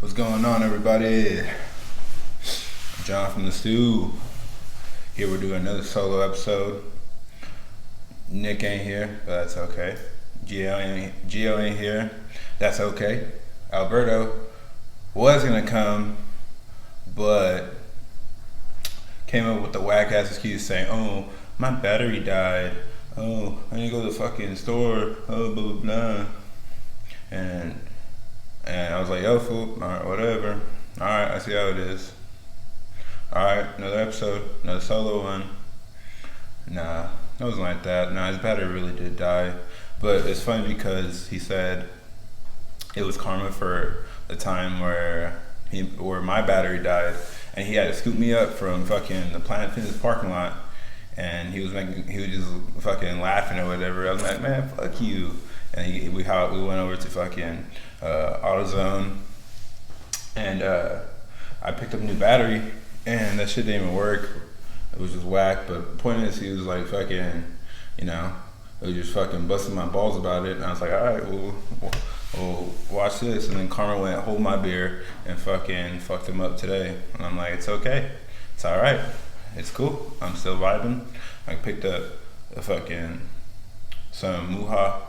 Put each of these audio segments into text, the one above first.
What's going on, everybody? John from the Stew. Here we're doing another solo episode. Nick ain't here, but that's okay. Gio ain't here. That's okay. Alberto was gonna come, but came up with the whack ass excuse saying, "Oh, my battery died. Oh, I need to go to the fucking store. Oh, blah blah blah." And I was like, "Yo, fool. All right, whatever. All right, I see how it is. All right, another episode, another solo one." Nah, it wasn't like that. Nah, his battery really did die. But it's funny because he said it was karma for the time where my battery died, and he had to scoop me up from fucking the Planet Fitness parking lot, and he was just fucking laughing or whatever. I was like, "Man, fuck you." And we went over to fucking AutoZone, and I picked up a new battery, and that shit didn't even work. It was just whack. But the point is, he was like fucking, it was just fucking busting my balls about it. And I was like, all right, well, watch this. And then Karma went, hold my beer, and fucking fucked him up today. And I'm like, it's okay. It's all right. It's cool. I'm still vibing. I picked up some Muha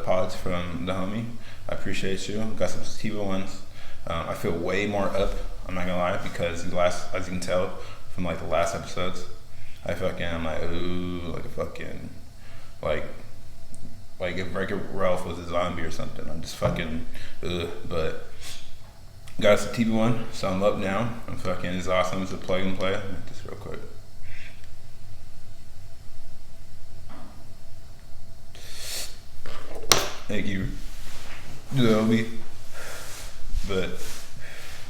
pods from the homie. I appreciate you. Got some sativa ones. I feel way more up, I'm not gonna lie, because as you can tell from like the last episodes, I'm like, ooh, like a fucking, like if Wreck-It Ralph was a zombie or something. I'm just fucking, ugh. But got a sativa one, so I'm up now. It's awesome. It's a plug and play. Just real quick. Thank you, Joby. But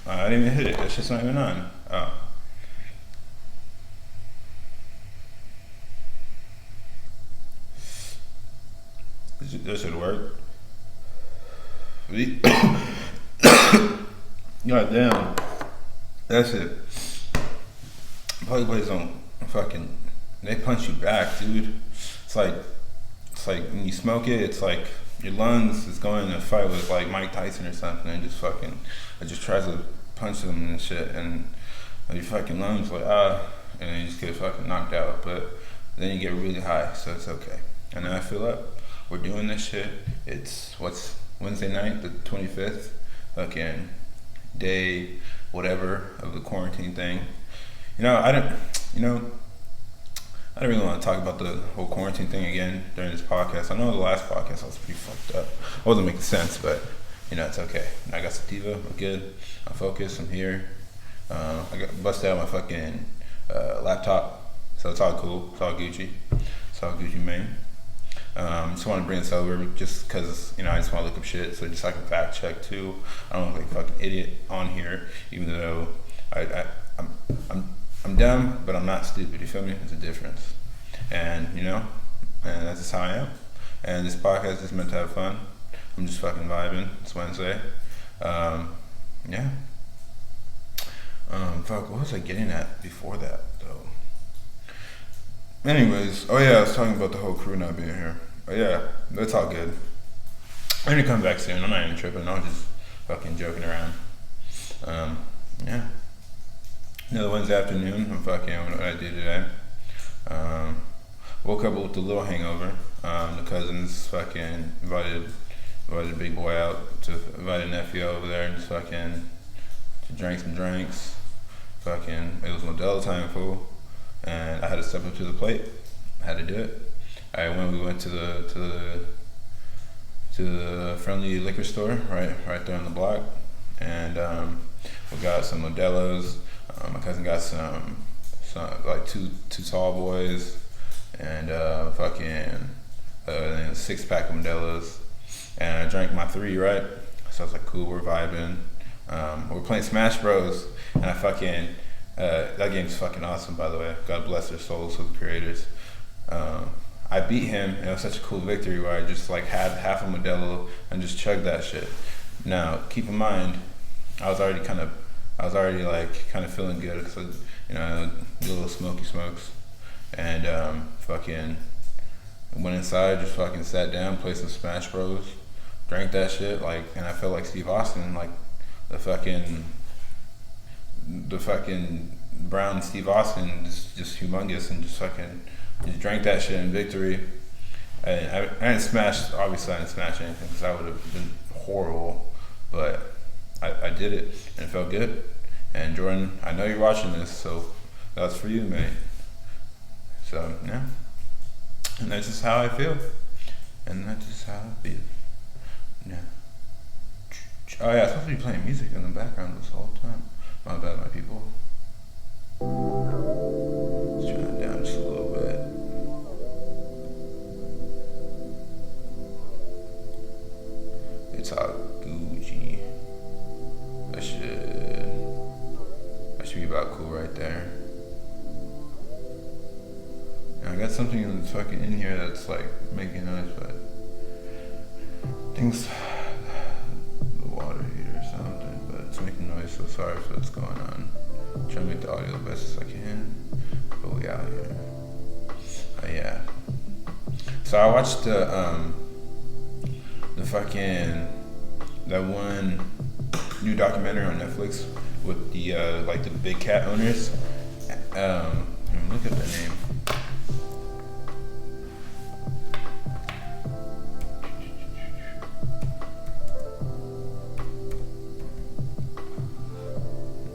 I didn't even hit it. It's just not even on. Oh. This should work. God damn. That's it. Plug plays don't fucking, they punch you back, dude. It's like when you smoke it, it's like your lungs is going to fight with like Mike Tyson or something, and it just tries to punch them and shit, and your fucking lungs like and then you just get fucking knocked out. But then you get really high, so it's okay. And then I feel up. We're doing this shit. It's Wednesday night, the 25th, fucking day whatever of the quarantine thing. I don't really want to talk about the whole quarantine thing again during this podcast. I know the last podcast I was pretty fucked up. I wasn't making sense, but it's okay. I got sativa. I'm good. I'm focused. I'm here. I got busted out my fucking laptop, so it's all cool. It's all Gucci. It's all Gucci Mane. Just want to bring this over just because I just want to look up shit, so just so I can fact check too. I don't look like a fucking idiot on here, even though I'm dumb, but I'm not stupid. You feel me? There's a difference, and and that's just how I am. And this podcast is meant to have fun. I'm just fucking vibing. It's Wednesday. Yeah. What was I getting at before that though? Anyways, oh yeah, I was talking about the whole crew not being here. But yeah, that's all good. I'm gonna come back soon. I'm not even tripping. I'm just fucking joking around. Yeah. Another Wednesday afternoon. I'm fucking what I did today. Woke up with a little hangover. The cousins fucking invited big boy out to invite a nephew over there and just fucking to drink some drinks. It was Modelo time, fool. And I had to step up to the plate. I had to do it. We went to the friendly liquor store right there on the block, and we got some Modelos. My cousin got some like two tall boys, and a 6-pack of Modelos, and I drank my 3, right? So I was like, cool, we're vibing. We're playing Smash Bros, and I fucking that game's fucking awesome, by the way. God bless their souls, with the creators. I beat him, and it was such a cool victory where I just like had half a Modelo and just chugged that shit. Now, keep in mind, I was already kind of feeling good because a little smoky smokes, and went inside, just fucking sat down, played some Smash Bros, drank that shit, and I felt like Steve Austin, the fucking Brown Steve Austin is just humongous, and just fucking just drank that shit in victory. And I didn't smash, obviously I didn't smash anything because that would have been horrible, but I did it and it felt good. And Jordan, I know you're watching this, so that's for you, mate. So yeah, and that's just how I feel, and that's just how I feel. Yeah. Oh yeah, I'm supposed to be playing music in the background this whole time. My bad, my people. Let's turn that down just a little bit. It's all Gucci. That should be about cool right there. And I got something that's fucking in here that's like making noise, but things, the water heater or something, but it's making noise, so sorry for what's going on. I'm trying to make the audio the best as I can, but we out here. Yeah. So I watched the fucking, that one new documentary on Netflix with the like the big cat owners. Look at the name.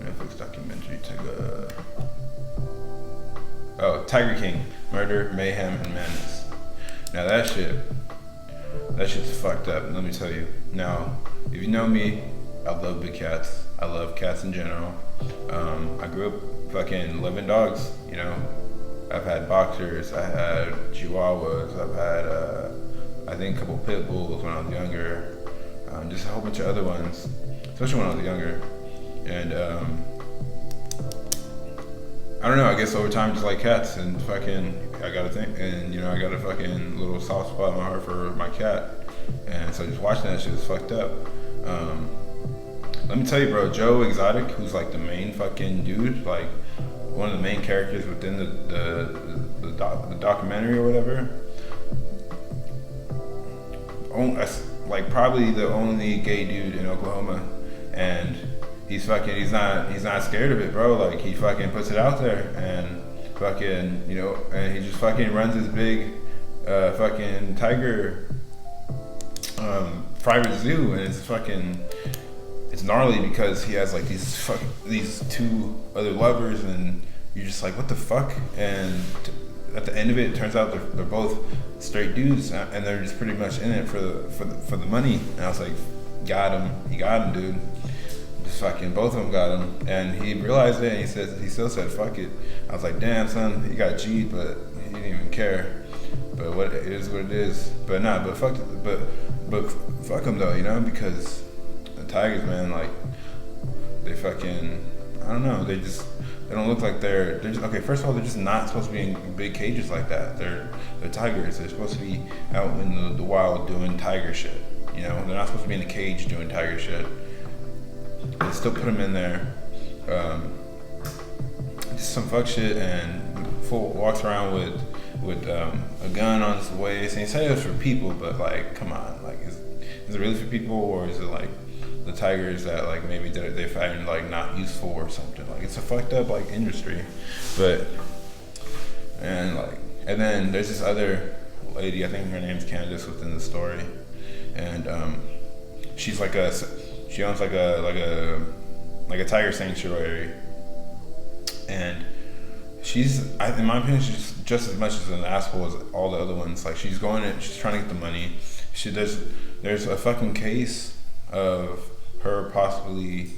Netflix documentary Tiger King, Murder, Mayhem, and Madness. Now that shit's fucked up, let me tell you. Now, if you know me, I love big cats. I love cats in general. I grew up fucking loving dogs, you know. I've had boxers, I had chihuahuas, I've had, I think a couple pit bulls when I was younger. Just a whole bunch of other ones, especially when I was younger. And, I don't know, I guess over time just like cats, and fucking, I got a fucking little soft spot in my heart for my cat. And so just watching that shit was fucked up. Let me tell you, bro, Joe Exotic, who's like the main fucking dude, like one of the main characters within the documentary or whatever, like probably the only gay dude in Oklahoma, and he's not scared of it, bro. Like he fucking puts it out there, and fucking, you know, and he just fucking runs his big fucking tiger private zoo, and it's gnarly because he has like these two other lovers, and you're just like, what the fuck? And at the end of it turns out they're both straight dudes, and they're just pretty much in it for the money. And I was like, he got him, dude. Just fucking both of them got him, and he realized it, and he still said fuck it. I was like, damn son, he got G'd, but he didn't even care. But what it is, what it is. But fuck him though, you know, because the tigers, man, like they fucking, I don't know, they don't look like they're just, okay, first of all, they're just not supposed to be in big cages like that. They're tigers. They're supposed to be out in the wild doing tiger shit. You know, they're not supposed to be in a cage doing tiger shit. They still put them in there. Just some fuck shit, and fool walks around with a gun on his waist, and he said it was for people, but like, come on, like, is it really for people, or is it like the tigers that like maybe they find like not useful or something? Like, it's a fucked up like industry. But and then there's this other lady, I think her name's Candace within the story, and she's like she owns like a tiger sanctuary, and she's, in my opinion, she's just as much as an asshole as all the other ones. Like, she's trying to get the money. There's a fucking case of her possibly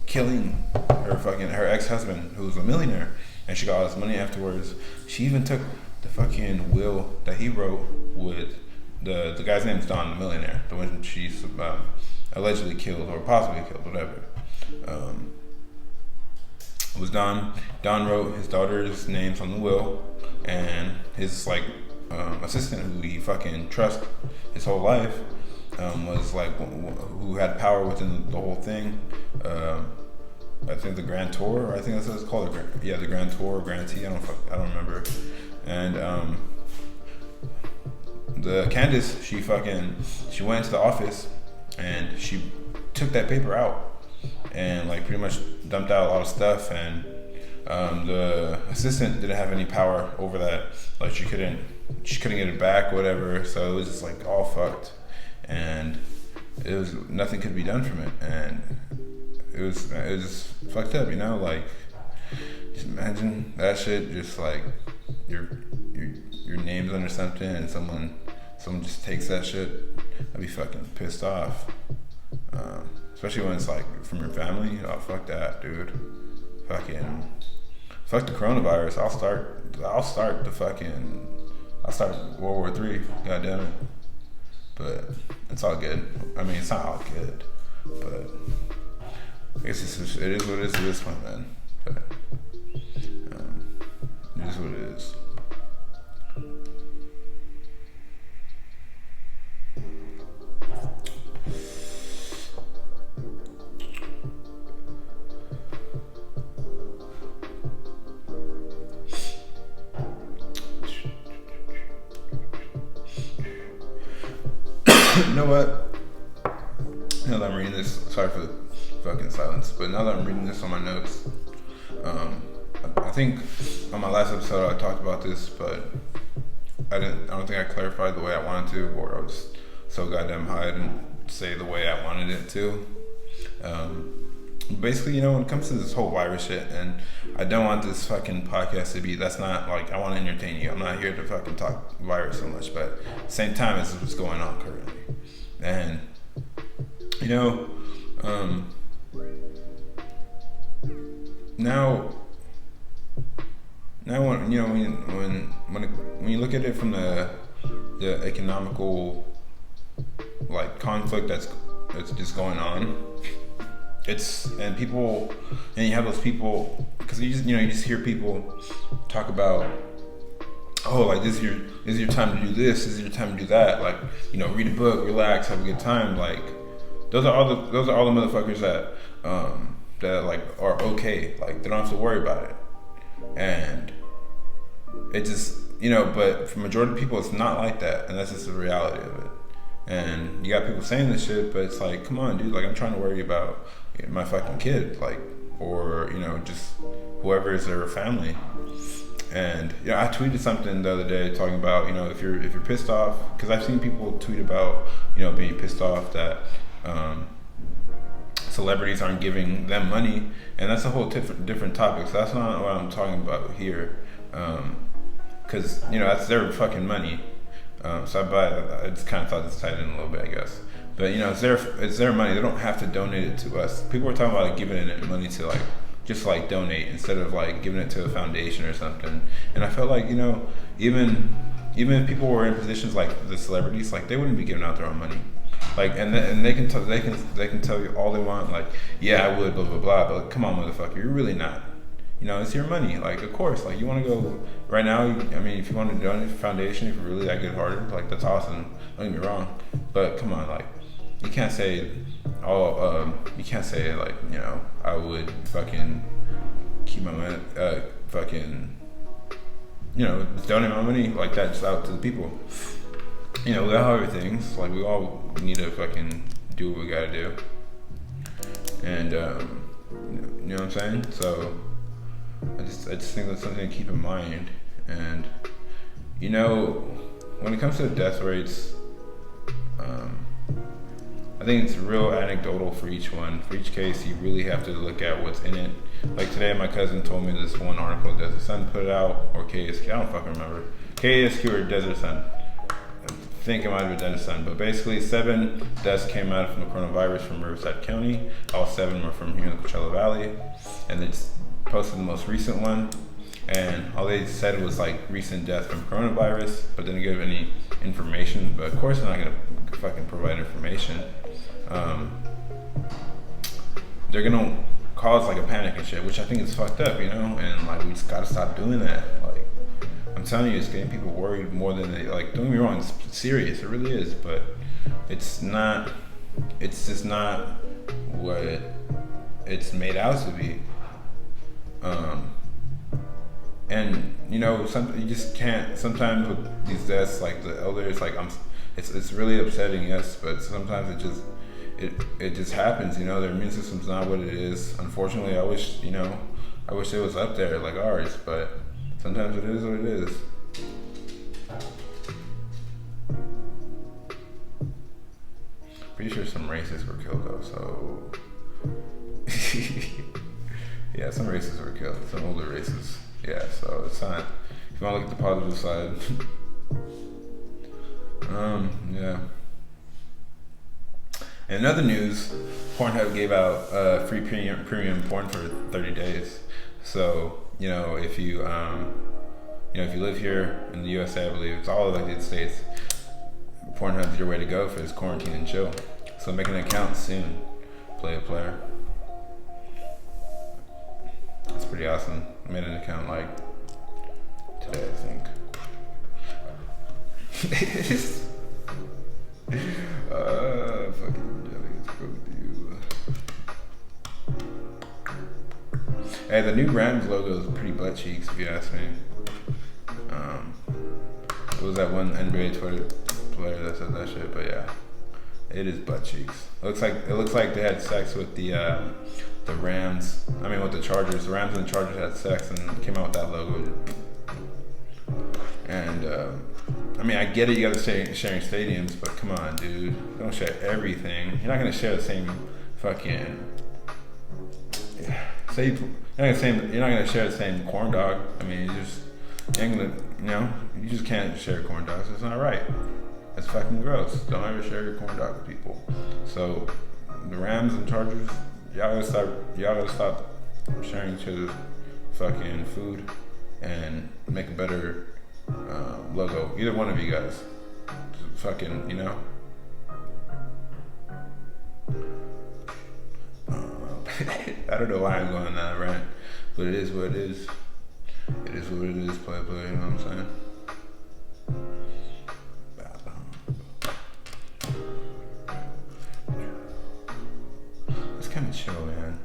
killing her ex-husband, who's a millionaire, and she got all this money afterwards. She even took the fucking will that he wrote with the guy's name is Don, the millionaire, the one she's allegedly killed or possibly killed, whatever. It was Don. Don wrote his daughter's names on the will, and his like assistant, who he fucking trust his whole life, was like who had power within the whole thing. I think the Grand Tour, I think that's what it's called. The Grand Tour, Grantee. I don't remember. And the Candace, she went to the office, and she took that paper out and like pretty much dumped out a lot of stuff, and the assistant didn't have any power over that. Like she couldn't get it back, whatever. So it was just like all fucked, and it was nothing could be done from it, and it was just fucked up, you know. Like just imagine that shit, just like your name's under something, and someone just takes that shit. I'd be fucking pissed off. Especially when it's like from your family. Oh, fuck that, dude. Fuck the coronavirus. I'll start World War III. God damn it. But it's all good. I mean, it's not all good, but I guess it is what it is at this point, man. But it is what it is. You know what? Now that I'm reading this, sorry for the fucking silence, but now that I'm reading this on my notes, I think on my last episode I talked about this, but I don't think I clarified the way I wanted to, or I was so goddamn high I didn't say the way I wanted it to. Basically, you know, when it comes to this whole virus shit, and I don't want this fucking podcast to be, that's not like, I want to entertain you. I'm not here to fucking talk virus so much, but at the same time, this is what's going on currently. And, you know, now when, you know, when you look at it from the economical, like, conflict that's just going on, and you have those people, because you just hear people talk about, oh, like this is your time to do this is your time to do that, like, you know, read a book, relax, have a good time. Like those are all the motherfuckers that like are okay, like they don't have to worry about it. And it just, you know, but for majority of people it's not like that, and that's just the reality of it. And you got people saying this shit, but it's like, come on, dude, like I'm trying to worry about my fucking kid, like, or, you know, just whoever is their family. And, you know, I tweeted something the other day talking about, you know, if you're pissed off, because I've seen people tweet about, you know, being pissed off that celebrities aren't giving them money, and that's a whole different topic. So that's not what I'm talking about here, because, you know, that's their fucking money. So I just kind of thought this tied in a little bit, I guess. But, you know, it's their money. They don't have to donate it to us. People were talking about like giving it money to like, just like donate instead of like giving it to a foundation or something. And I felt like, you know, even if people were in positions like the celebrities, like they wouldn't be giving out their own money. Like, and they can tell you all they want, like, yeah, I would, blah blah blah. But come on, motherfucker, you're really not. You know, it's your money. Like, of course, like you want to go right now. I mean, if you want to donate to a foundation, if you're really that good-hearted, like that's awesome. Don't get me wrong, but come on, like you can't say, you can't say like, you know, I would fucking keep my money, fucking, you know, donate my money like that just out to the people. You know, we all have things. Like we all need to fucking do what we gotta do, and you know what I'm saying. So I just think that's something to keep in mind. And you know, when it comes to the death rates, I think it's real anecdotal for each one. For each case, you really have to look at what's in it. Like today, my cousin told me this one article, Desert Sun put it out, or KSQ, I don't fucking remember. KSQ or Desert Sun. I think it might have been Desert Sun, but basically 7 deaths came out from the coronavirus from Riverside County. All 7 were from here in the Coachella Valley, and they just posted the most recent one. And all they said was like recent death from coronavirus, but didn't give any information. But of course, they're not gonna fucking provide information. They're gonna cause like a panic and shit, which I think is fucked up, you know. And like we just gotta stop doing that. Like I'm telling you, it's getting people worried more than they like. Don't get me wrong, it's serious, it really is, but it's not. It's just not what it's made out to be. And you know, you just can't. Sometimes with these deaths, like the elders, like it's really upsetting, yes, but sometimes it just happens, their immune system's not what it is. Unfortunately, I wish it was up there like ours, but sometimes it is what it is. Pretty sure some racists were killed though, so yeah, some racists were killed, some older racists. Yeah, so it's not, if you want to look at the positive side. Yeah. And in other news, Pornhub gave out free premium porn for 30 days. So, if you if you live here in the USA, I believe it's all of the United States, Pornhub's your way to go for this quarantine and chill. So make an account soon, player. It's pretty awesome. I made an account like today, I think. Fucking jelly is with you. Hey, the new Rams logo is pretty butt cheeks, if you ask me. It was that one NBA Twitter player that said that shit, but yeah, it is butt cheeks. It looks like they had sex with the Rams. I mean, with the Chargers. The Rams and the Chargers had sex and came out with that logo. And I mean, I get it. You gotta sharing stadiums, but come on, dude. Don't share everything. You're not gonna share the same fucking. You're not gonna share the same corn dog. I mean, you just can't share corn dogs. It's not right. It's fucking gross. Don't ever share your corn dog with people. So, the Rams and Chargers, y'all gotta stop sharing each other's fucking food and make a better logo. Either one of you guys. Fucking, I don't know why I'm going on that rant, but it is what it is. It is what it is, play, you know what I'm saying? It's kind of chill, man.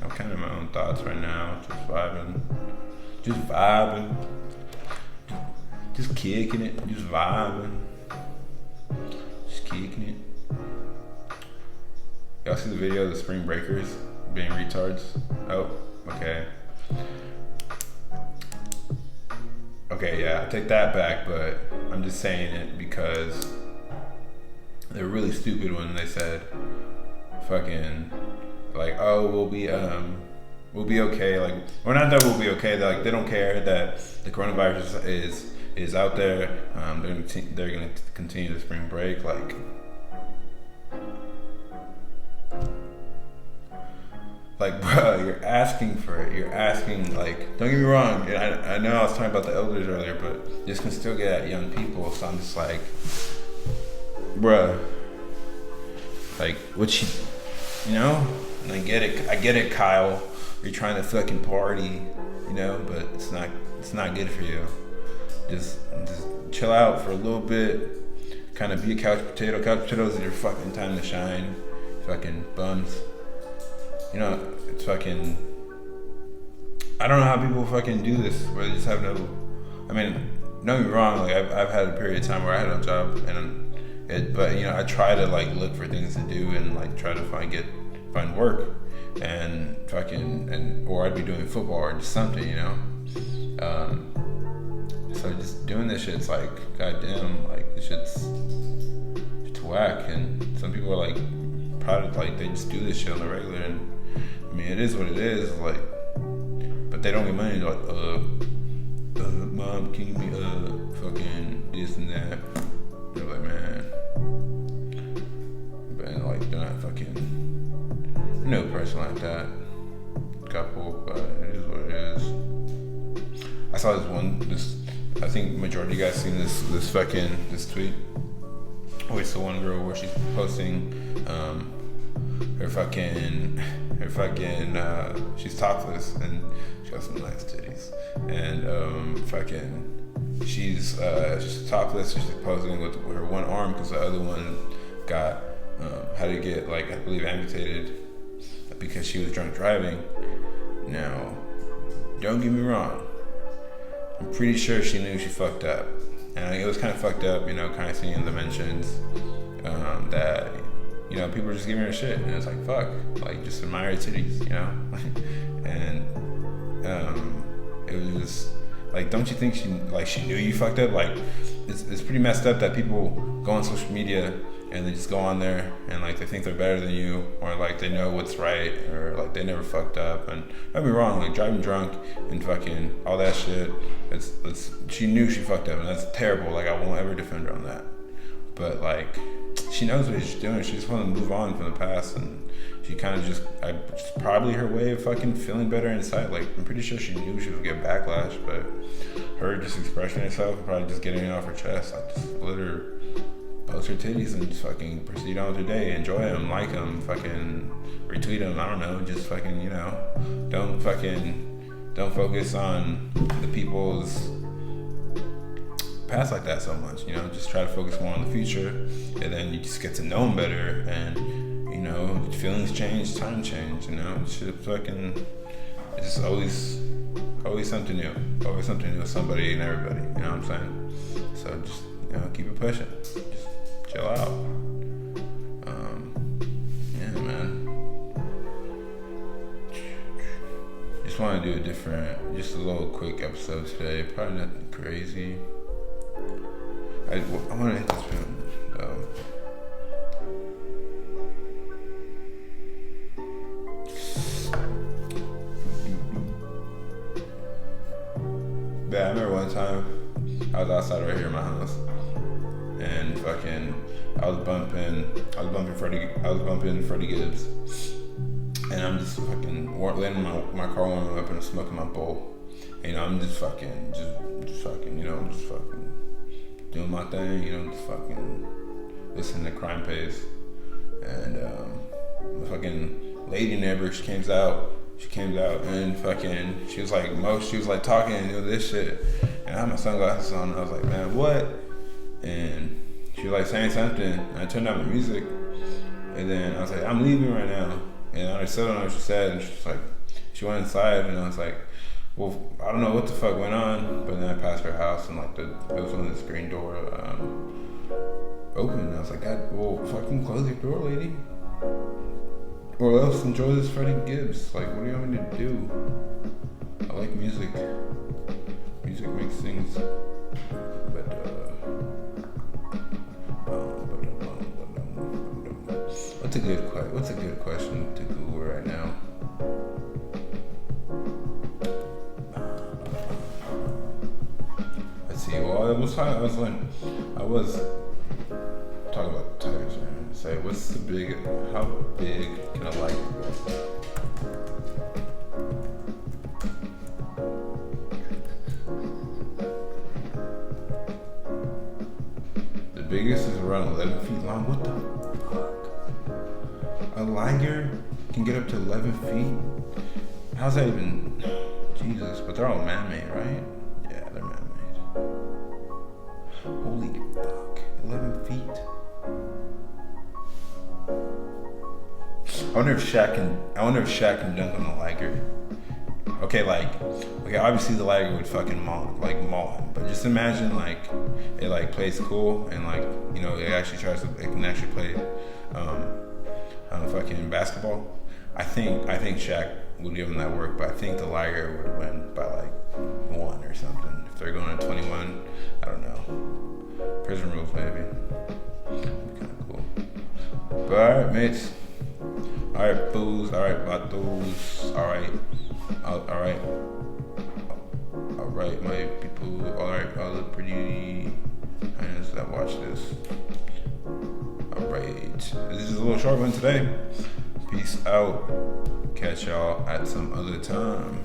I'm kind of in my own thoughts right now, just vibing, just kicking it, just vibing, just kicking it. Y'all see the video of the Spring Breakers being retards? Oh, okay. Okay, yeah, I take that back, but I'm just saying it because they're really stupid when they said fucking like, oh, we'll be okay. Like, or not that we'll be okay. They don't care that the coronavirus is out there. They're gonna continue the spring break. Like, bro, you're asking for it. You're asking, like, don't get me wrong. I know I was talking about the elders earlier, but this can still get at young people. So I'm just like, bro, like, what and I get it, Kyle. You're trying to fucking party, but it's not good for you. Just chill out for a little bit. Kind of be a couch potato. Couch potatoes is your fucking time to shine. Fucking bums. It's fucking. I don't know how people fucking do this where they just have no. I mean, don't get me wrong. Like I've had a period of time where I had no job, but I try to like look for things to do and like try to find work, and or I'd be doing football or just something, So just doing this shit's like, goddamn, like this shit's whack, and some people are like proud of, like, they just do this shit on the regular, and I mean, it is what it is, like, but they don't get money. They're like, mom, can you give me fucking this and that? They're like, man, but like they're not fucking no person like that. Couple, but it is what it is. I saw this. I think majority of you guys seen this tweet. Oh, it's the one girl where she's posting her fucking she's topless and she got some nice titties, and she's topless. She's posing with her one arm because the other one got had to get, like, I believe, amputated because she was drunk driving. Now, don't get me wrong, I'm pretty sure she knew she fucked up, and it was kind of fucked up, kind of seeing the mentions that people are just giving her shit, and it's like, fuck, like, just admire her titties, and it was just like, don't you think she knew you fucked up? Like, it's pretty messed up that people go on social media and they just go on there and like they think they're better than you, or like they know what's right, or like they never fucked up. And don't be wrong, like driving drunk and fucking all that shit, she knew she fucked up, and that's terrible. Like, I won't ever defend her on that. But like, she knows what she's doing. She just wants to move on from the past, and she kind of just probably her way of fucking feeling better inside. Like, I'm pretty sure she knew she would get backlash, but her just expressing herself, probably just getting it off her chest, like, just let her post her titties and just fucking proceed on with her day, enjoy them, like them, fucking retweet them. I don't know, just fucking, don't focus on the people's past like that so much. Just try to focus more on the future, and then you just get to know them better. And feelings change, time change. Shit, fucking, it's just always something new, always something new with somebody and everybody. You know what I'm saying? So just keep it pushing. Just chill out. Yeah, man. Just want to do just a little quick episode today. Probably nothing crazy. I want to hit this film. But I remember one time I was outside right here in my house, and fucking I was bumping Freddie Gibbs, and I'm just fucking letting my car warm up and smoking my bowl. I'm just fucking doing my thing, just fucking listening to Crime Pays. And the fucking lady neighbor, she came out and fucking, she was like talking and doing this shit. And I had my sunglasses on, and I was like, man, what? And she was like saying something, and I turned on the music, and then I was like, I'm leaving right now. And I still don't know what she said, and she went inside, and I was like, well, I don't know what the fuck went on, but then I passed her house, and like it was on the screen door open, and I was like, God, well, fucking close your door, lady, or else enjoy this Freddie Gibbs. Like, what do you want me to do? I like music. Music makes things better. What's a good question to Google right now? Let's see. Well, I was talking about tires, man. Say, how big can a light be? The biggest is around 11 feet long. What the fuck? A liger can get up to 11 feet? How's that even? Jesus, but they're all man-made, right? Yeah, they're man-made. Holy fuck, 11 feet? I wonder if Shaq can dunk on the liger. Okay, obviously the liger would fucking maul him, but just imagine it plays cool, and it can actually play fucking basketball. I think Shaq would give him that work, but I think the liger would win by 1 or something. If they're going to 21, I don't know. Prison rules, maybe. Kind of cool. But alright, mates. Alright, fools. Alright, vatos. Alright, my people. Alright, all the pretty hands that watch this. Alright. This is a little short one today. Peace out. Catch y'all at some other time.